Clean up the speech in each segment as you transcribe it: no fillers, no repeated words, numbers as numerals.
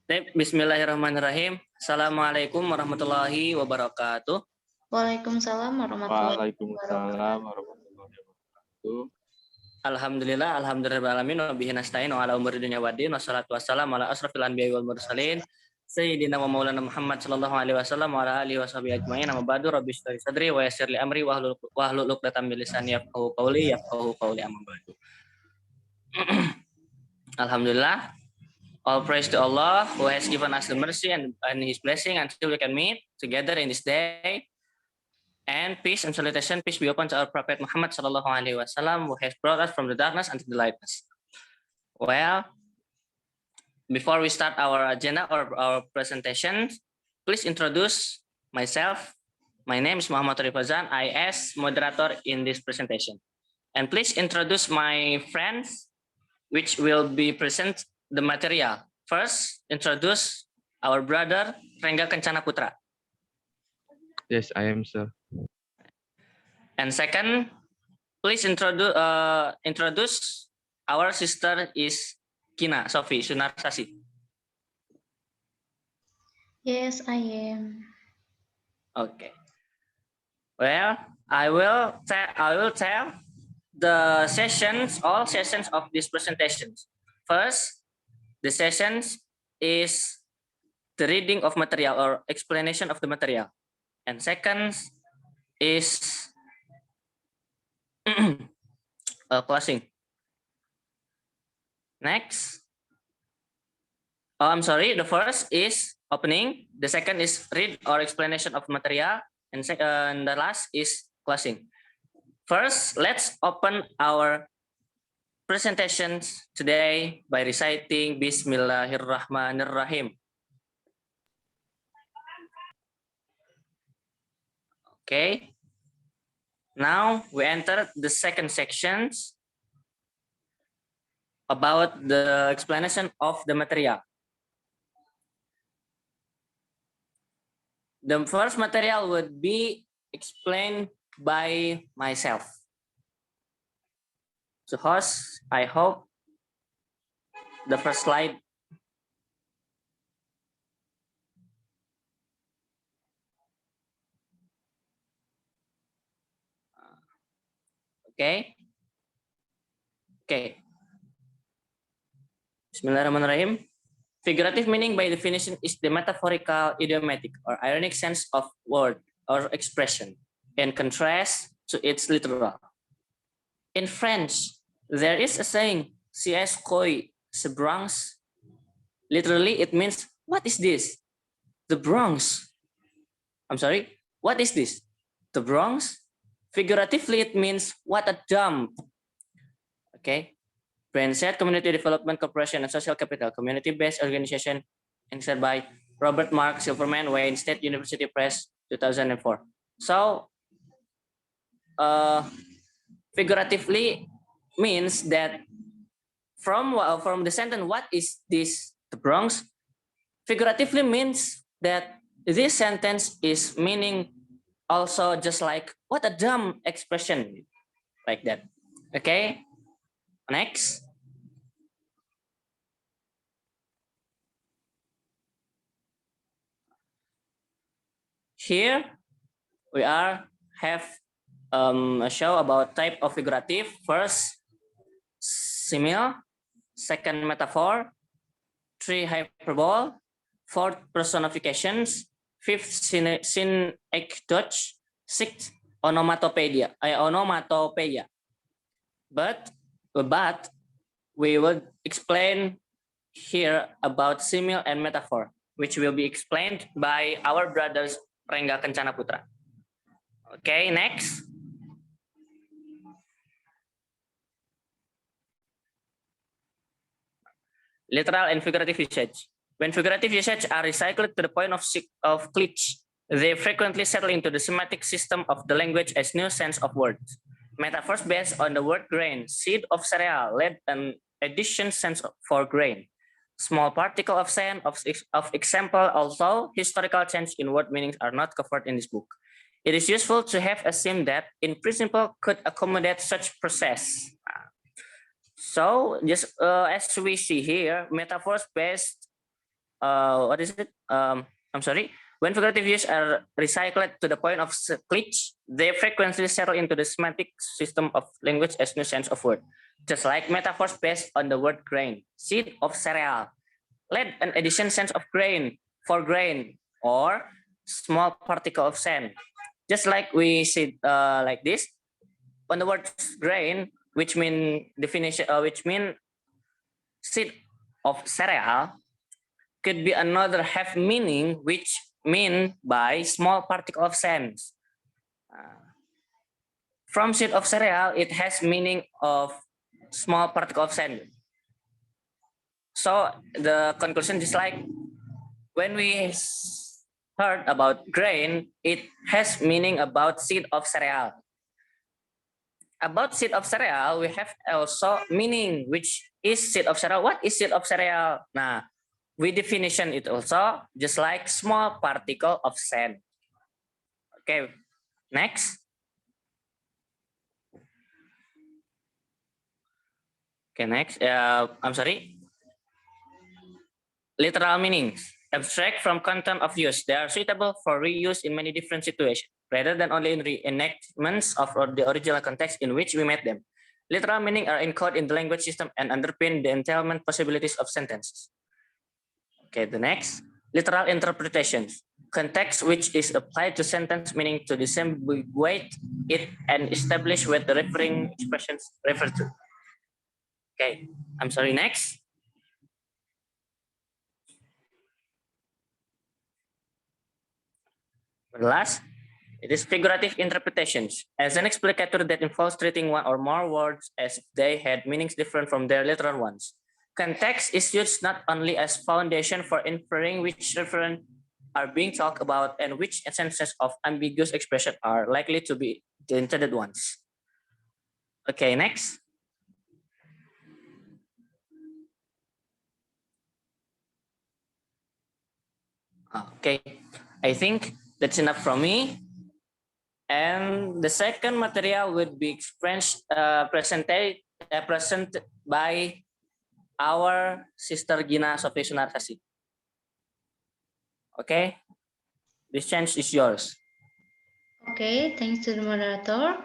Bismillahirrahmanirrahim. Assalamualaikum warahmatullahi wabarakatuh. Waalaikumsalam warahmatullahi Waalaikumsalam warahmatullahi wabarakatuh. Alhamdulillah, alhamdulillahirrahmanirrahim. Wa bihi nasta'in wa ala umuri dunya waddin. Wassalatu wassalamu ala asrafil anbiya'i wal mursalin. Sayyidina wa maulana Muhammad sallallahu alaihi wasallam wa ala alihi washabihi ajmain. Amma ba'du, rabbi shrah li sadri wa yassir li amri wahlul 'uqdatam min lisani yafqahu qawli amma ba'du. Alhamdulillah. All praise to Allah who has given us the mercy and His blessing until we can meet together in this day. And peace and salutation, peace be upon our Prophet Muhammad sallallahu alaihi wasallam who has brought us from the darkness unto the lightness. Well, before we start our agenda or our presentation, please introduce myself. My name is Muhammad Rifazan. I as moderator in this presentation. And please introduce my friends, which will be present the material. First, introduce our brother Rengga Kencana Putra. Yes, I am, sir. And second, please introduce our sister is Kina Sophie Sunarsasi. Yes, I am. Okay. Well, I will tell the sessions, all sessions of these presentations. First, the sessions is the reading of material or explanation of the material. And second is closing. Next. Oh, I'm sorry. The first is opening. The second is read or explanation of material. And the last is closing. First, let's open our presentations today by reciting Bismillahirrahmanirrahim. Okay. Now we enter the second sections about the explanation of the material. The first material would be explained by myself. So host, I hope the first slide. Okay. Bismillahirrahmanirrahim. Figurative meaning by definition is the metaphorical, idiomatic, or ironic sense of word or expression, in contrast to its literal. In French, there is a saying, "C'est quoi ce Bronx?" Literally, it means, "What is this?" The Bronx. I'm sorry, what is this? The Bronx? Figuratively, it means, "What a dump." Okay. Brandset Community Development Corporation and Social Capital, community-based organization, inspired by Robert Mark Silverman, Wayne State University Press, 2004. So, figuratively means that from the sentence, "What is this, the Bronx?" Figuratively means that this sentence is meaning also just like, "What a dumb expression," like that. Okay. Next. Here we have a show about type of figurative. First, simile. Second, metaphor. 3, hyperbole. 4th, personifications. 5th, synecdoche. 6th, onomatopoeia. But we will explain here about simile and metaphor, which will be explained by our brothers Rengga Kencana Putra. Okay, next. Literal and figurative usage. When figurative usage are recycled to the point of cliche, they frequently settle into the semantic system of the language as new sense of words. Metaphors based on the word grain, seed of cereal, led an addition sense for grain. Small particle of sand of example, although historical change in word meanings are not covered in this book. It is useful to have a sim that, in principle, could accommodate such process. So, just as we see here, metaphors based what is it? I'm sorry. When figurative use are recycled to the point of glitch, they frequently settle into the semantic system of language as new sense of word. Just like metaphors based on the word grain, seed of cereal, led an addition sense of grain for grain or small particle of sand. Just like we said like this, on the word grain, which mean definition, which mean seed of cereal, could be another have meaning which mean by small particle of sand. From seed of cereal, it has meaning of small particle of sand. So the conclusion is like when we heard about grain, it has meaning about seed of cereal. About seed of cereal, we have also meaning which is seed of cereal. What is seed of cereal? Nah, we definition it also just like small particle of sand. Okay, next. Okay, next. I'm sorry. Literal meanings. Abstract from content of use. They are suitable for reuse in many different situations, rather than only in reenactments of the original context in which we made them. Literal meaning are encoded in the language system and underpin the entailment possibilities of sentences. Okay, the next. Literal interpretations. Context which is applied to sentence meaning to disambiguate it and establish what the referring expressions refer to. Okay, I'm sorry, next. Last, it is figurative interpretations as an explicator that involves treating one or more words as if they had meanings different from their literal ones. Context is used not only as foundation for inferring which referents are being talked about and which senses of ambiguous expression are likely to be the intended ones. Okay, next. Okay, I think that's enough from me. And the second material would be presented by our sister Gina Sophie Sunarsasi. Okay, this chance is yours. Okay, thanks to the moderator.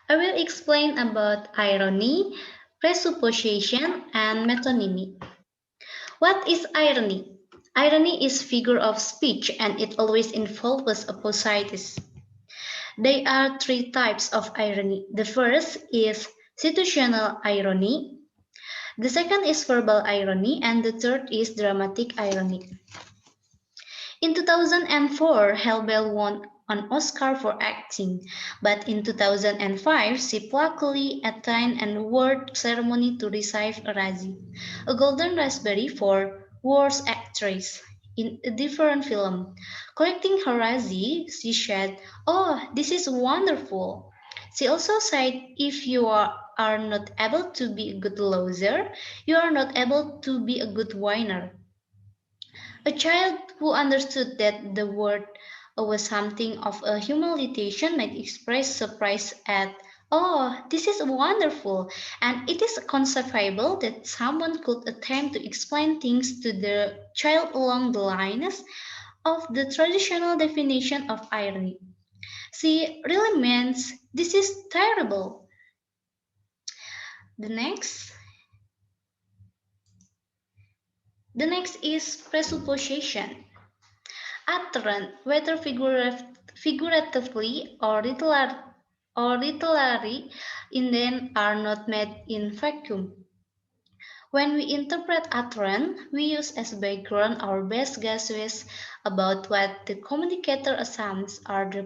I will explain about irony, presupposition, and metonymy. What is irony? Irony is figure of speech and it always involves opposites. There are three types of irony. The first is situational irony. The second is verbal irony, and the third is dramatic irony. In 2004, Halle Bell won an Oscar for acting, but in 2005, she pluckily attained an award ceremony to receive a Razzie, a Golden Raspberry for Worst Actress, in a different film. Collecting her Razzie, she said, "Oh, this is wonderful." She also said, "If you are not able to be a good loser, you are not able to be a good winner." A child who understood that the word was something of a humiliation might express surprise at, "Oh, this is wonderful," and it is conceivable that someone could attempt to explain things to the child along the lines of the traditional definition of irony. She really means, "This is terrible." The next is presupposition. Utterance, whether figuratively or literally, intent are not made in vacuum. When we interpret utterance, we use as background our best guesses about what the communicator assumes are the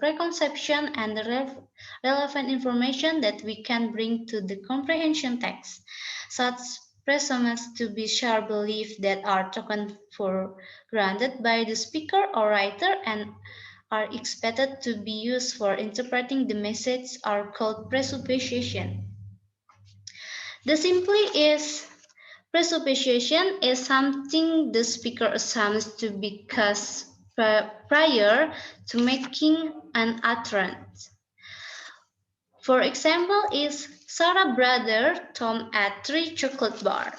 preconception and the relevant information that we can bring to the comprehension text. Such presumes to be shared beliefs that are taken for granted by the speaker or writer and are expected to be used for interpreting the message are called presupposition. The simply is presupposition is something the speaker assumes to be cause prior to making an utterance. For example, is Sarah brother Tom at 3 chocolate bar?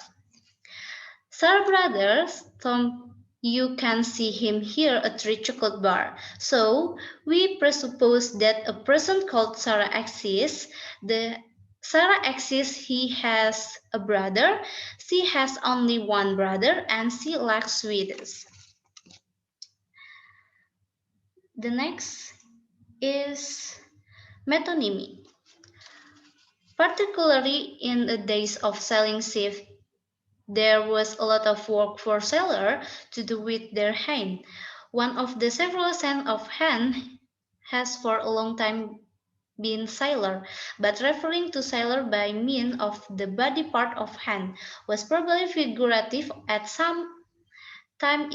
Sarah Brothers, Tom, you can see him here at three chocolate bar. So we presuppose that a person called Sarah exists. The Sarah exists, he has a brother, she has only one brother, and she likes sweets. The next is metonymy. Particularly in the days of selling shift, there was a lot of work for sailors to do with their hand. One of the several signs of hand has for a long time been sailor, but referring to sailor by means of the body part of hand was probably figurative at some time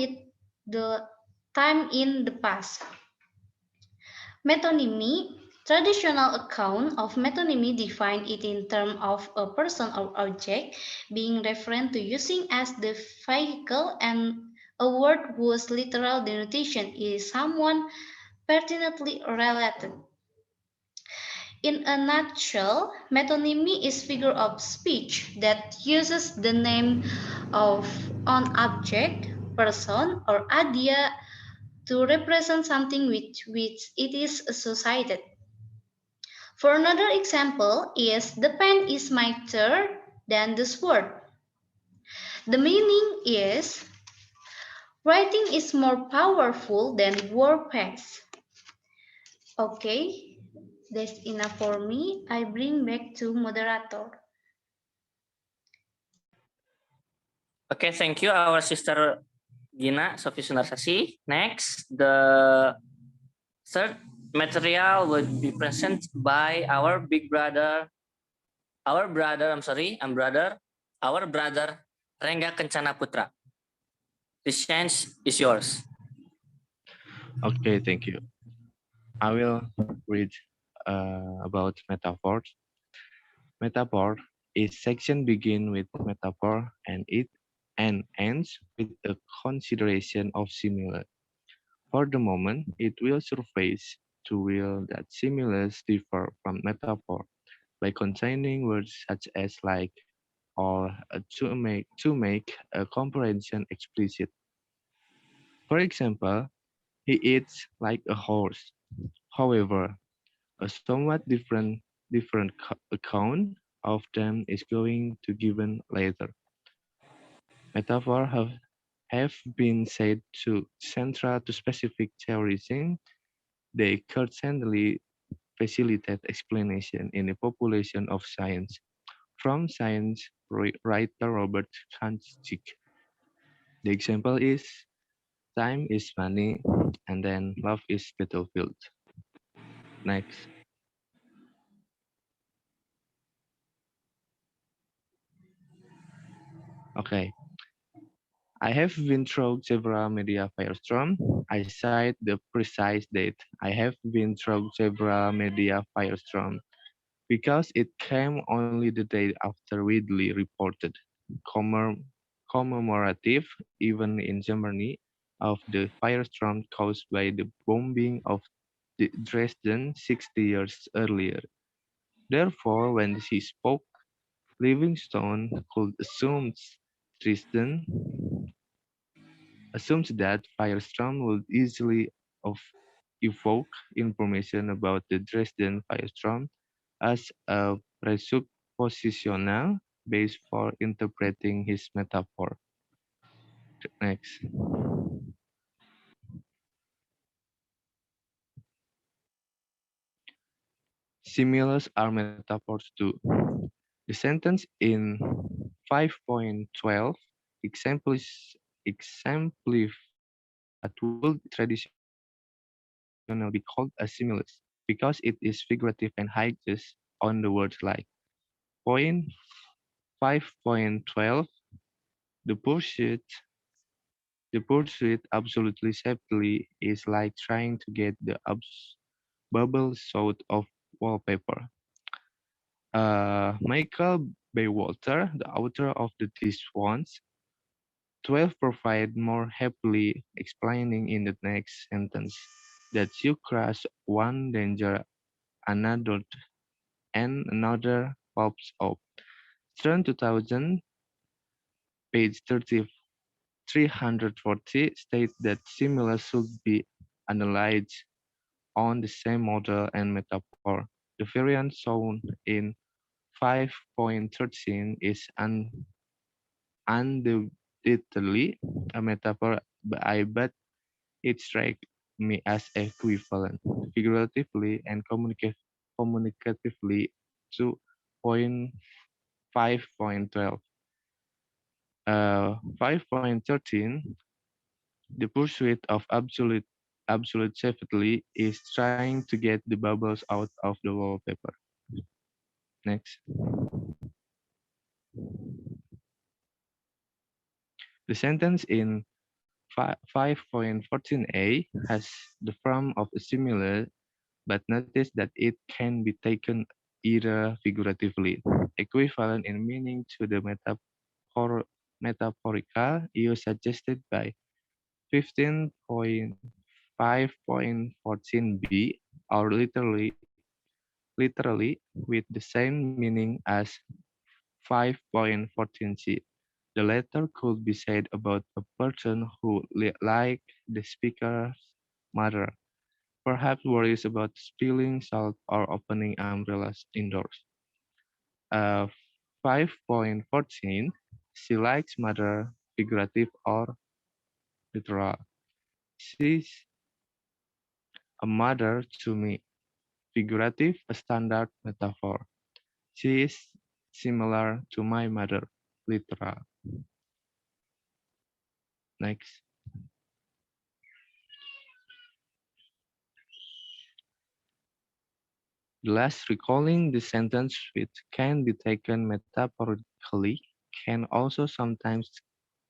the time in the past. Metonymy. Traditional account of metonymy define it in terms of a person or object being referred to using as the vehicle and a word whose literal denotation is someone pertinently related. In a nutshell, metonymy is figure of speech that uses the name of an object, person, or idea to represent something with which it is associated. For another example is the pen is mightier than the sword. The meaning is writing is more powerful than words. Okay, that's enough for me. I bring back to moderator. Okay, thank you, our sister Gina Sofi Sundarsasi. Next, the third material would be present by our brother, our brother Rengga Kencana Putra. The chance is yours. Okay, thank you. I will read about metaphors. Metaphor is section begin with metaphor and ends with a consideration of similar. For the moment, it will suffice to will that similes differ from metaphor by containing words such as like or to make a comprehension explicit. For example, he eats like a horse. However, a somewhat different account of them is going to given later. Metaphor have been said to central to specific theorizing. They certainly facilitate explanation in a population of science. From science writer Robert Kanchik. The example is time is money and then love is battlefield. Next. Okay. I have been through several media firestorms. I cite the precise date. I have been through several media firestorms because it came only the day after widely reported commemorative event in Germany of the firestorm caused by the bombing of Dresden 60 years earlier. Therefore, when she spoke, Livingstone could Dresden assumes that firestorm would easily evoke information about the Dresden firestorm as a presuppositional base for interpreting his metaphor. Next. Similes are metaphors too. The sentence in 5.12 exemplifies what would traditionally be called a simile because it is figurative and hinges on the words like. Point 5.12 The pursuit absolutely safely is like trying to get the bubbles out of wallpaper. Michael Baywalter, the author of the These Ones, 12 provide more happily explaining in the next sentence that you cross one danger another and another pops up. Stern 2000 page 340 states that similar should be analyzed on the same model and metaphor. The variant shown in 5.13 is undoubtedly a metaphor, but it strikes me as equivalent, figuratively and communicatively, to point 5.12. 5.13, the pursuit of absolute safety is trying to get the bubbles out of the wallpaper. Next. The sentence in 5.14a has the form of a similar, but notice that it can be taken either figuratively, equivalent in meaning to the metaphorical use suggested by 15.5.14b, or literally with the same meaning as 5.14c. The latter could be said about a person who, like the speaker's mother, perhaps worries about spilling salt or opening umbrellas indoors. 5.14, she likes mother, figurative or literal. She's a mother to me, figurative, a standard metaphor. She is similar to my mother, literal. Next. The last, recalling the sentence which can be taken metaphorically can also sometimes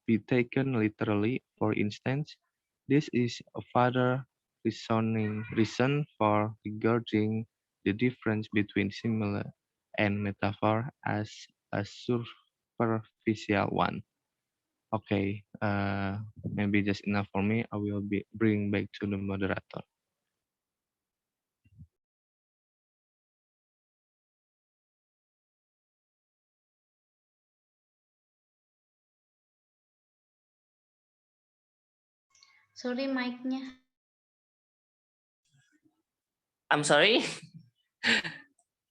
be taken literally. For instance, this is a further reason for regarding the difference between similar and metaphor as a superficial one. Okay, maybe just enough for me. I will be bring back to the moderator. Sorry, mic-nya. I'm sorry.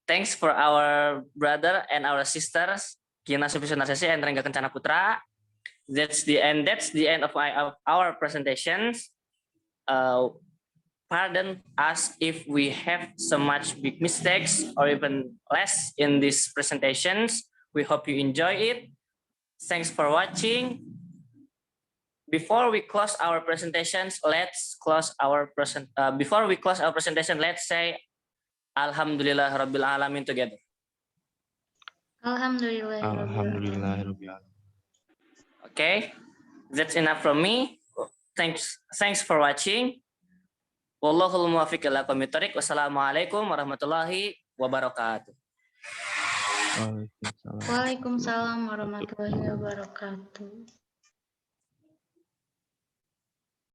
Thanks for our brother and our sisters, Kina Supisonasesi and Rengga Kencana Putra. That's the end of our presentations. Pardon us if we have so much big mistakes or even less in these presentations. We hope you enjoy it. Thanks for watching. Before we close our presentations, let's say Alhamdulillah Rabbil Alamin together. Alhamdulillah. Alhamdulillahirabbil alamin. Okay, that's enough from me. Thanks for watching. Wallahul muwaffiq ila aqwamit thoriq. Wassalamualaikum warahmatullahi wabarakatuh. Waalaikumsalam warahmatullahi wabarakatuh.